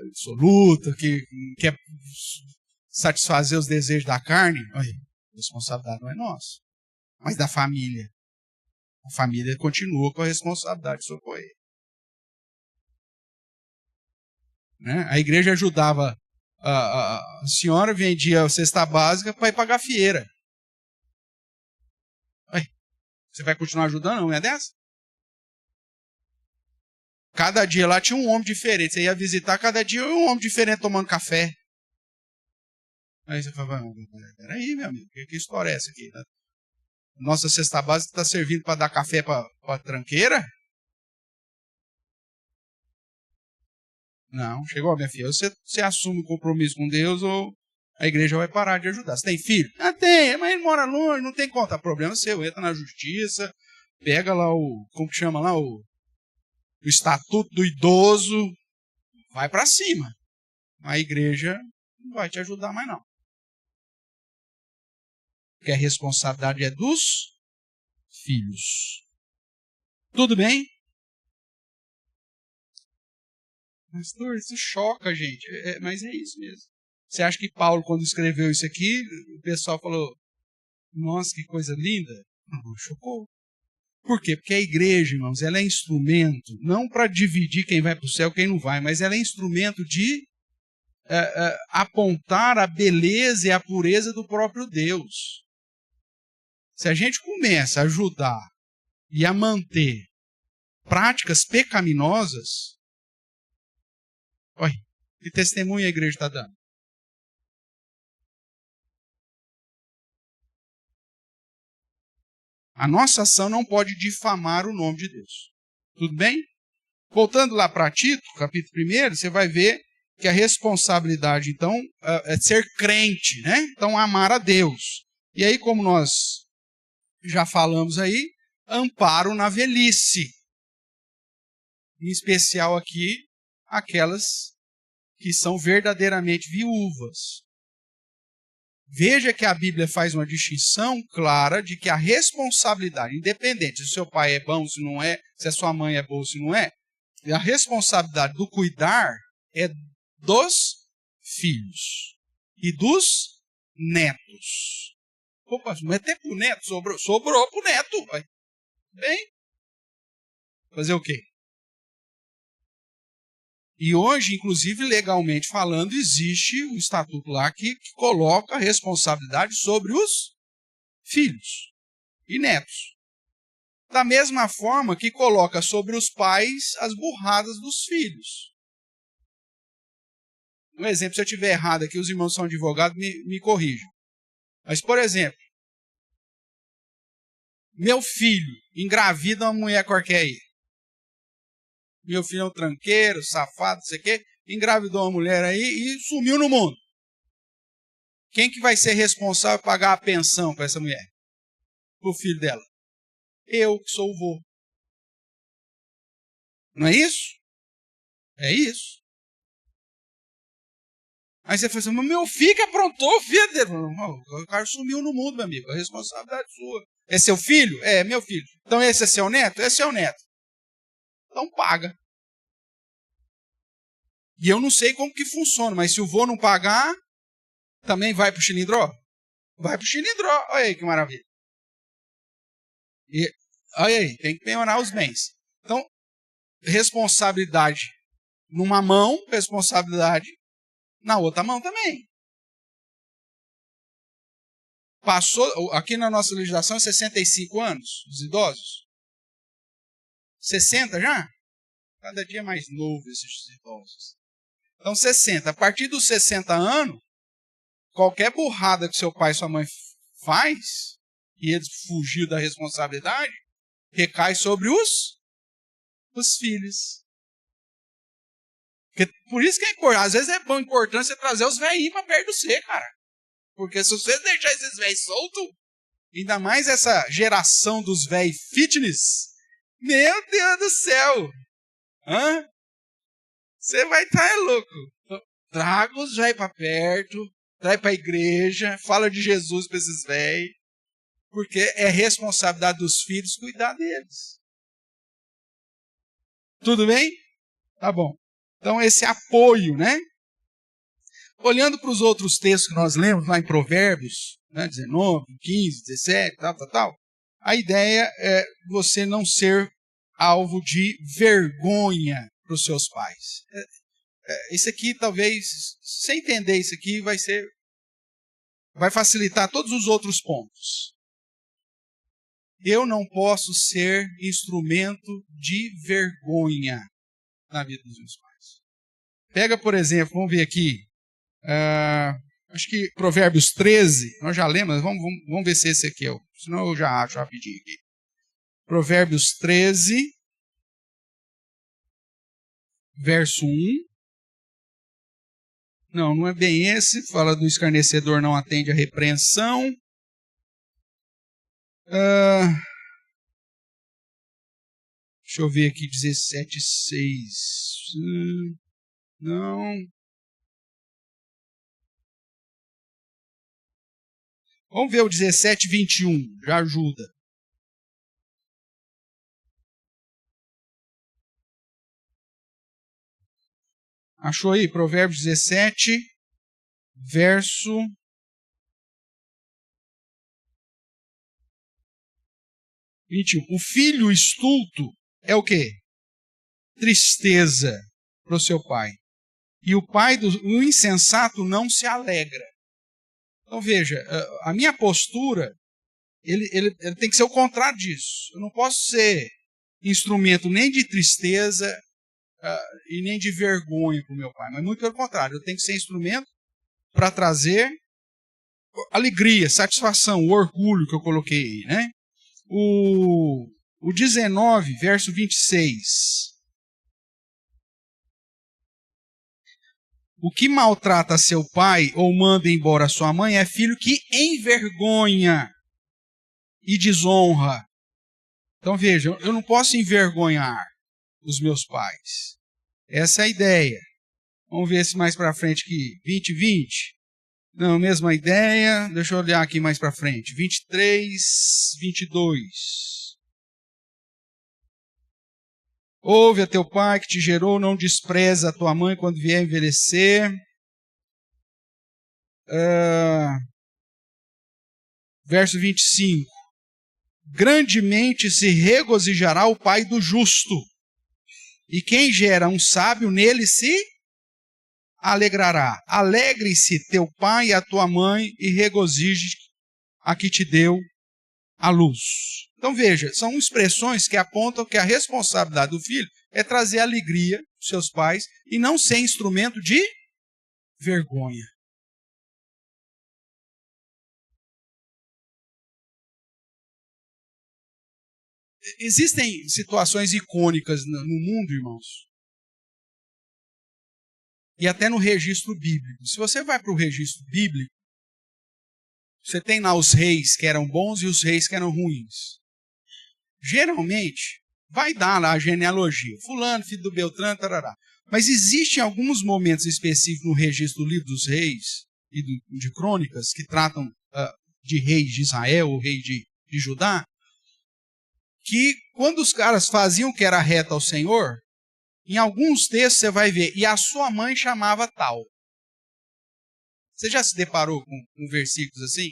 absoluta, que quer satisfazer os desejos da carne, a responsabilidade não é nossa, mas da família. A família continua com a responsabilidade de socorrer. Né? A igreja ajudava a senhora, vendia a cesta básica para ir pagar a fieira. Você vai continuar ajudando? Não é dessa? Cada dia lá tinha um homem diferente. Você ia visitar, cada dia um homem diferente tomando café. Aí você fala, peraí, meu amigo, que história é essa aqui? Né? Nossa cesta básica está servindo para dar café para tranqueira? Não, chegou, minha filha. Você assume o compromisso com Deus ou a igreja vai parar de ajudar. Você tem filho? Tem, mas ele mora longe, não tem conta. Problema seu, entra na justiça, pega lá como que chama lá, o estatuto do idoso, vai para cima. A igreja não vai te ajudar mais não. Porque a responsabilidade é dos filhos. Tudo bem? Pastor, isso choca a gente. Mas é isso mesmo. Você acha que Paulo, quando escreveu isso aqui, o pessoal falou, nossa, que coisa linda? Não, chocou. Por quê? Porque a igreja, irmãos, ela é instrumento, não para dividir quem vai para o céu e quem não vai, mas ela é instrumento de apontar a beleza e a pureza do próprio Deus. Se a gente começa a ajudar e a manter práticas pecaminosas, olha, que testemunho a igreja está dando? A nossa ação não pode difamar o nome de Deus. Tudo bem? Voltando lá para Tito, capítulo 1, você vai ver que a responsabilidade, então, é ser crente, né? Então, amar a Deus. E aí, como nós já falamos aí, amparo na velhice. Em especial aqui, aquelas que são verdadeiramente viúvas. Veja que a Bíblia faz uma distinção clara de que a responsabilidade, independente se o seu pai é bom, se não é, se a sua mãe é boa, se não é, a responsabilidade do cuidar é dos filhos e dos netos. Opa, mas até pro neto sobrou pro neto. Vai. Bem, fazer o quê? E hoje, inclusive, legalmente falando, existe um estatuto lá que coloca a responsabilidade sobre os filhos e netos. Da mesma forma que coloca sobre os pais as burradas dos filhos. Um exemplo, se eu estiver errado aqui, os irmãos são advogados, me corrijam. Mas, por exemplo, meu filho engravida uma mulher qualquer aí. Meu filho é um tranqueiro, safado, não sei o quê, engravidou uma mulher aí e sumiu no mundo. Quem que vai ser responsável por pagar a pensão para essa mulher? Para o filho dela? Eu, que sou o vô. Não é isso? É isso. Aí você fala assim, mas meu filho que aprontou, o filho dele. O cara sumiu no mundo, meu amigo. A responsabilidade é sua. É seu filho? É, meu filho. Então esse é seu neto? É seu neto. Então paga. E eu não sei como que funciona, mas se o vô não pagar, também vai para o xilindró? Vai para o xilindró. Olha aí que maravilha. E, olha aí, tem que penhorar os bens. Então, responsabilidade numa mão, responsabilidade na outra mão também. Passou, aqui na nossa legislação, 65 anos, os idosos. 60 já? Cada dia mais novo esses idosos. Então, 60. A partir dos 60 anos, qualquer burrada que seu pai e sua mãe faz, e eles fugiram da responsabilidade, recai sobre os filhos. Porque, por isso que é importante. Às vezes é bom, importante você trazer os velhinhos para perto de você, cara. Porque se você deixar esses velhos soltos, ainda mais essa geração dos velhos fitness, meu Deus do céu! Hã? Você vai estar louco. Então, traga os velhos para perto, traz para a igreja, fala de Jesus para esses velhos, porque é responsabilidade dos filhos cuidar deles. Tudo bem? Tá bom. Então, esse apoio, né? Olhando para os outros textos que nós lemos lá em Provérbios, né, 19, 15, 17, tal, a ideia é você não ser alvo de vergonha para os seus pais. Isso aqui, talvez, se você entender isso aqui, vai facilitar todos os outros pontos. Eu não posso ser instrumento de vergonha na vida dos meus pais. Pega, por exemplo, vamos ver aqui, acho que Provérbios 13, nós já lemos, vamos ver se esse aqui é o, senão eu já acho rapidinho aqui. Provérbios 13, verso 1. Não é bem esse, fala do escarnecedor não atende à repreensão. Deixa eu ver aqui, 17:6. Não. Vamos ver o 17:21, já ajuda. Achou aí? Provérbios 17, verso 21. O filho estulto é o quê? Tristeza para o seu pai. E o pai do insensato não se alegra. Então veja, a minha postura, ele tem que ser o contrário disso. Eu não posso ser instrumento nem de tristeza e nem de vergonha para o meu pai, mas muito pelo contrário, eu tenho que ser instrumento para trazer alegria, satisfação, o orgulho que eu coloquei aí, né? O 19, verso 26. O que maltrata seu pai ou manda embora sua mãe é filho que envergonha e desonra. Então veja, eu não posso envergonhar os meus pais. Essa é a ideia. Vamos ver se mais para frente aqui. 20. Não, mesma ideia. Deixa eu olhar aqui mais para frente. 23, 22. Ouve a teu pai que te gerou, não despreza a tua mãe quando vier envelhecer. Verso 25. Grandemente se regozijará o pai do justo, e quem gera um sábio nele se alegrará. Alegre-se teu pai e a tua mãe, e regozije a que te deu a luz. Então veja, são expressões que apontam que a responsabilidade do filho é trazer alegria aos seus pais e não ser instrumento de vergonha. Existem situações icônicas no mundo, irmãos, e até no registro bíblico. Se você vai para o registro bíblico, você tem lá os reis que eram bons e os reis que eram ruins. Geralmente, vai dar lá a genealogia. Fulano, filho do Beltrano, tarará. Mas existem alguns momentos específicos no registro do livro dos reis e de crônicas que tratam de reis de Israel ou rei de Judá, que quando os caras faziam o que era reto ao Senhor, em alguns textos você vai ver, e a sua mãe chamava tal. Você já se deparou com versículos assim?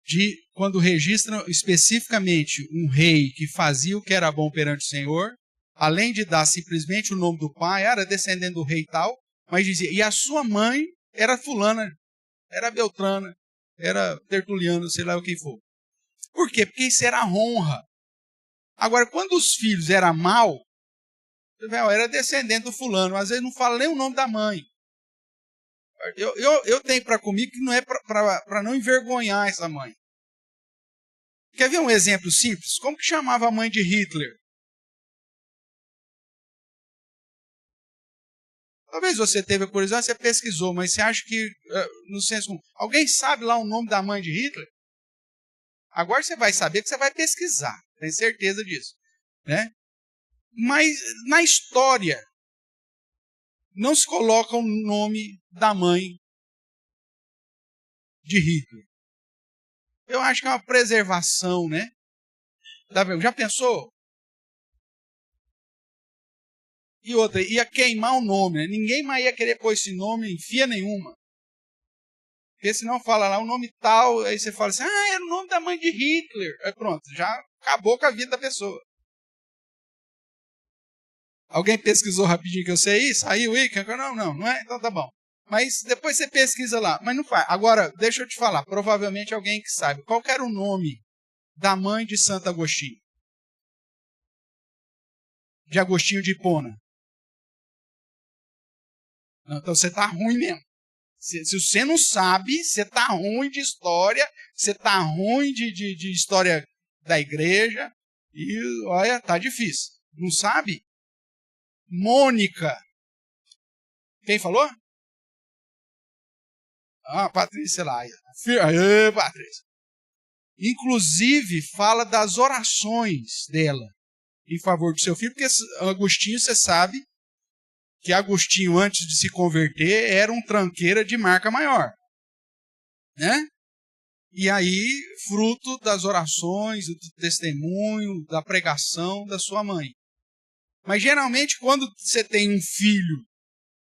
De quando registram especificamente um rei que fazia o que era bom perante o Senhor, além de dar simplesmente o nome do pai, era descendente do rei tal, mas dizia, e a sua mãe era fulana, era Beltrana, era Tertuliano, sei lá o que for. Por quê? Porque isso era honra. Agora, quando os filhos eram mal, era descendente do fulano, às vezes não fala nem o nome da mãe. Eu tenho para comigo que não é para não envergonhar essa mãe. Quer ver um exemplo simples? Como que chamava a mãe de Hitler? Talvez você teve a curiosidade, você pesquisou, mas você acha que, no senso comum, alguém sabe lá o nome da mãe de Hitler? Agora você vai saber que você vai pesquisar, tenho certeza disso, né? Mas na história não se coloca o nome da mãe de Hitler. Eu acho que é uma preservação, né? Já pensou? E outra, ia queimar o nome, né? Ninguém mais ia querer pôr esse nome em fia nenhuma. Porque senão fala lá o nome tal, aí você fala assim, era o nome da mãe de Hitler. Aí pronto, já acabou com a vida da pessoa. Alguém pesquisou rapidinho que eu sei isso? Saiu aí? Não é? Então tá bom. Mas depois você pesquisa lá. Mas não faz. Agora, deixa eu te falar. Provavelmente alguém que sabe. Qual que era o nome da mãe de Santo Agostinho? De Agostinho de Hipona. Então você tá ruim mesmo. Se você não sabe, você tá ruim de história, você tá ruim de história da igreja, e olha, tá difícil. Não sabe? Mônica. Quem falou? Patrícia lá. Aê, Patrícia. Inclusive, fala das orações dela em favor do seu filho, porque Agostinho, você sabe, que Agostinho, antes de se converter, era um tranqueira de marca maior. Né? E aí, fruto das orações, do testemunho, da pregação da sua mãe. Mas, geralmente, quando você tem um filho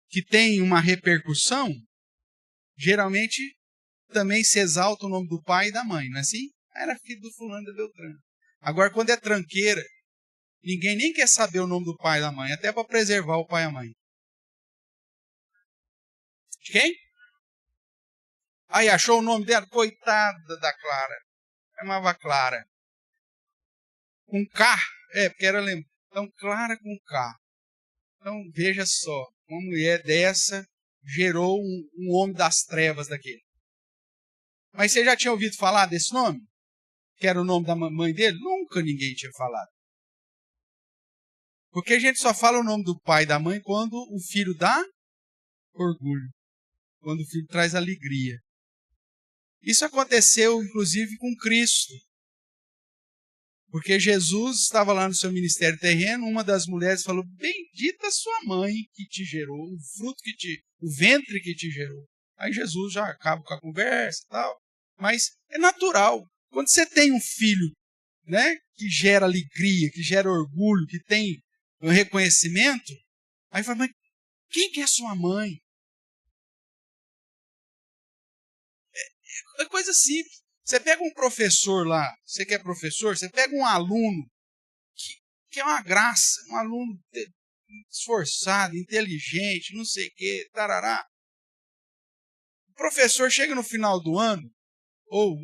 que tem uma repercussão, geralmente também se exalta o nome do pai e da mãe, não é assim? Era filho do fulano da Beltrano. Agora, quando é tranqueira, ninguém nem quer saber o nome do pai e da mãe, até para preservar o pai e a mãe. De quem? Aí achou o nome dela? Coitada da Clara. Chamava Clara. Com K? Porque era lembra. Então, Clara com K. Então, veja só. Uma mulher dessa gerou um homem das trevas daquele. Mas você já tinha ouvido falar desse nome? Que era o nome da mãe dele? Nunca ninguém tinha falado. Porque a gente só fala o nome do pai e da mãe quando o filho dá orgulho. Quando o filho traz alegria. Isso aconteceu, inclusive, com Cristo. Porque Jesus estava lá no seu ministério terreno, uma das mulheres falou, bendita sua mãe que te gerou, o ventre que te gerou. Aí Jesus já acaba com a conversa e tal. Mas é natural. Quando você tem um filho, né, que gera alegria, que gera orgulho, que tem um reconhecimento, aí fala, mas quem que é sua mãe? É coisa simples. Você pega um professor lá, você que é professor, você pega um aluno que é uma graça, um aluno esforçado, inteligente, não sei o quê, tarará. O professor chega no final do ano, ou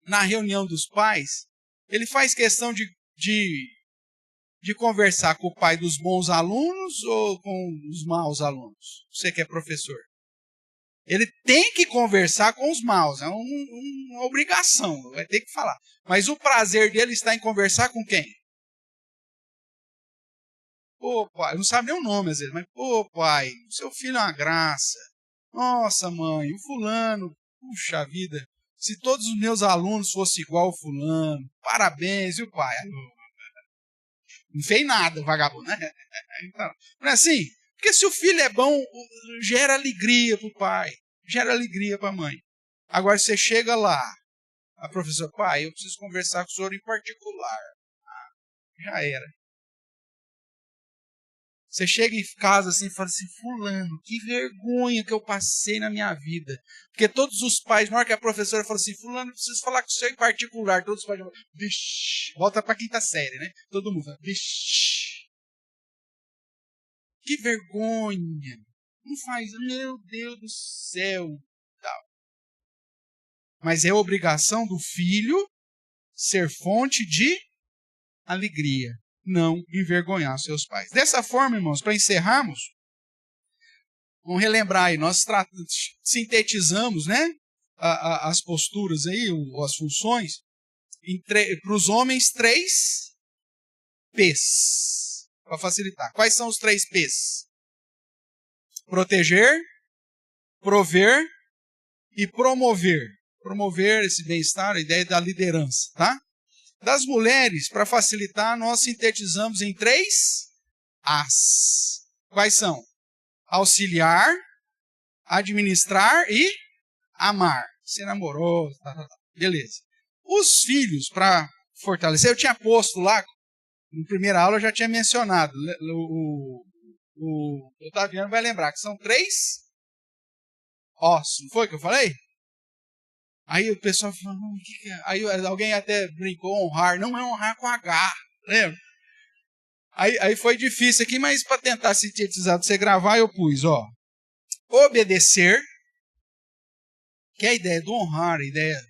na reunião dos pais, ele faz questão de conversar com o pai dos bons alunos ou com os maus alunos? Você que é professor. Ele tem que conversar com os maus, é uma obrigação, vai ter que falar. Mas o prazer dele está em conversar com quem? Pô, pai, não sabe nem o nome às vezes, mas, pô, pai, o seu filho é uma graça. Nossa, mãe, o fulano, puxa vida, se todos os meus alunos fossem igual ao fulano, parabéns, viu, pai? Não fez nada, vagabundo, né? Então, não é assim? Porque se o filho é bom, gera alegria para o pai, gera alegria para a mãe. Agora você chega lá, a professora, pai, eu preciso conversar com o senhor em particular. Já era. Você chega em casa assim e fala assim, fulano, que vergonha que eu passei na minha vida. Porque todos os pais, na hora que a professora fala assim, fulano, eu preciso falar com o senhor em particular. Todos os pais falam, vixi, volta para a quinta série, né? Todo mundo fala, vixi. Que vergonha. Não faz, meu Deus do céu. Tal. Mas é obrigação do filho ser fonte de alegria, não envergonhar seus pais. Dessa forma, irmãos, para encerrarmos, vamos relembrar aí, nós sintetizamos, né, as posturas aí, as funções, para os homens, 3 P's, para facilitar. Quais são os 3 P's? Proteger, prover e promover. Promover esse bem-estar, a ideia da liderança, tá? Das mulheres, para facilitar, nós sintetizamos em 3 As. Quais são? Auxiliar, administrar e amar. Ser amoroso, beleza. Os filhos, para fortalecer, eu tinha posto lá, na primeira aula eu já tinha mencionado, o Otaviano vai lembrar que são 3 ossos, não foi que eu falei? Aí o pessoal falou, que é? Aí alguém até brincou, honrar, não é honrar com H, lembra? Aí foi difícil aqui, mas para tentar sintetizar, para você gravar, eu pus, ó, obedecer, que é a ideia do honrar, a ideia,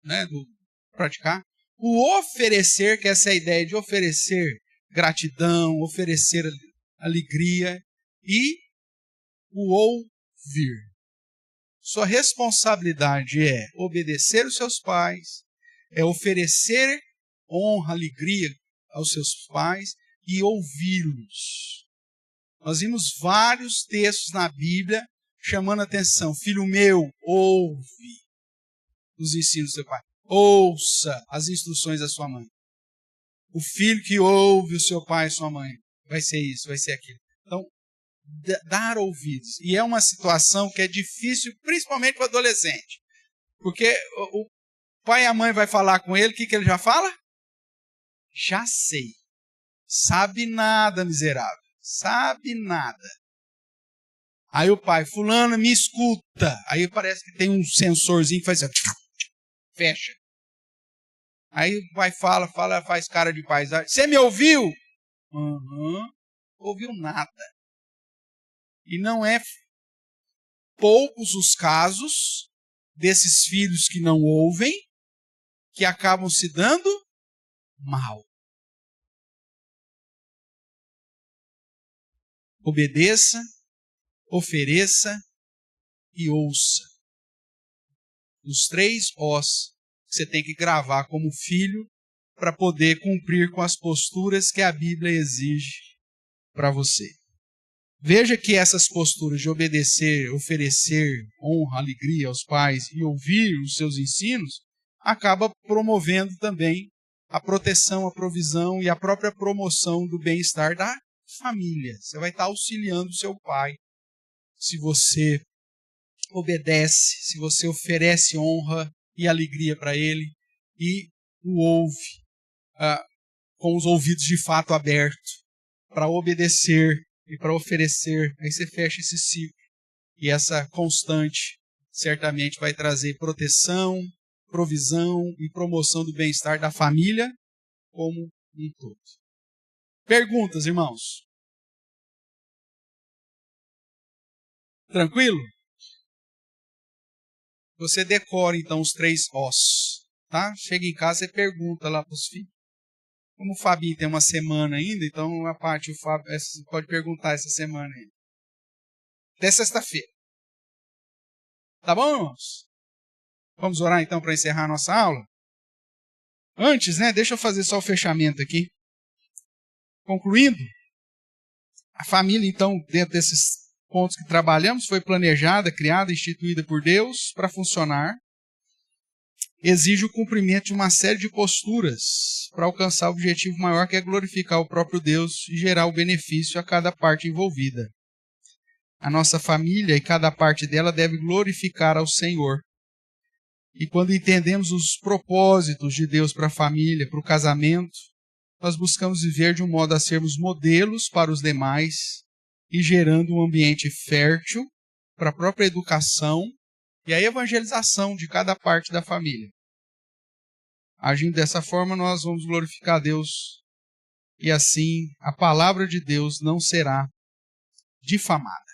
né, do praticar. O oferecer, que é essa ideia de oferecer gratidão, oferecer alegria. E o ouvir. Sua responsabilidade é obedecer os seus pais, é oferecer honra, alegria aos seus pais e ouvi-los. Nós vimos vários textos na Bíblia chamando a atenção. Filho meu, ouve os ensinos do seu pai. Ouça as instruções da sua mãe. O filho que ouve o seu pai e sua mãe vai ser isso, vai ser aquilo. Então, dar ouvidos. E é uma situação que é difícil, principalmente para o adolescente. Porque o pai e a mãe vai falar com ele, o que ele já fala? Já sei. Sabe nada, miserável. Sabe nada. Aí o pai, fulano, me escuta. Aí parece que tem um sensorzinho que faz assim, fecha. Aí o pai fala, faz cara de paisagem. Você me ouviu? Ouviu nada. E não é poucos os casos desses filhos que não ouvem, que acabam se dando mal. Obedeça, ofereça e ouça. Os 3 Os que você tem que gravar como filho para poder cumprir com as posturas que a Bíblia exige para você. Veja que essas posturas de obedecer, oferecer honra, alegria aos pais e ouvir os seus ensinos, acaba promovendo também a proteção, a provisão e a própria promoção do bem-estar da família. Você vai estar auxiliando o seu pai se você obedece, se você oferece honra e alegria para ele e o ouve. com os ouvidos de fato abertos para obedecer e para oferecer. Aí você fecha esse ciclo. E essa constante certamente vai trazer proteção, provisão e promoção do bem-estar da família como um todo. Perguntas, irmãos? Tranquilo? Você decora então os 3 ossos, tá? Chega em casa e pergunta lá para os filhos. Como o Fabinho tem uma semana ainda, então a parte o Fábio pode perguntar essa semana ainda. Até sexta-feira. Tá bom, irmãos? Vamos orar então para encerrar a nossa aula? Antes, deixa eu fazer só o fechamento aqui. Concluindo, a família, então, dentro desses pontos que trabalhamos, foi planejada, criada, instituída por Deus para funcionar. Exige o cumprimento de uma série de posturas para alcançar o objetivo maior, que é glorificar o próprio Deus e gerar o benefício a cada parte envolvida. A nossa família e cada parte dela deve glorificar ao Senhor. E quando entendemos os propósitos de Deus para a família, para o casamento, nós buscamos viver de um modo a sermos modelos para os demais e gerando um ambiente fértil para a própria educação e a evangelização de cada parte da família. Agindo dessa forma, nós vamos glorificar a Deus e assim a palavra de Deus não será difamada.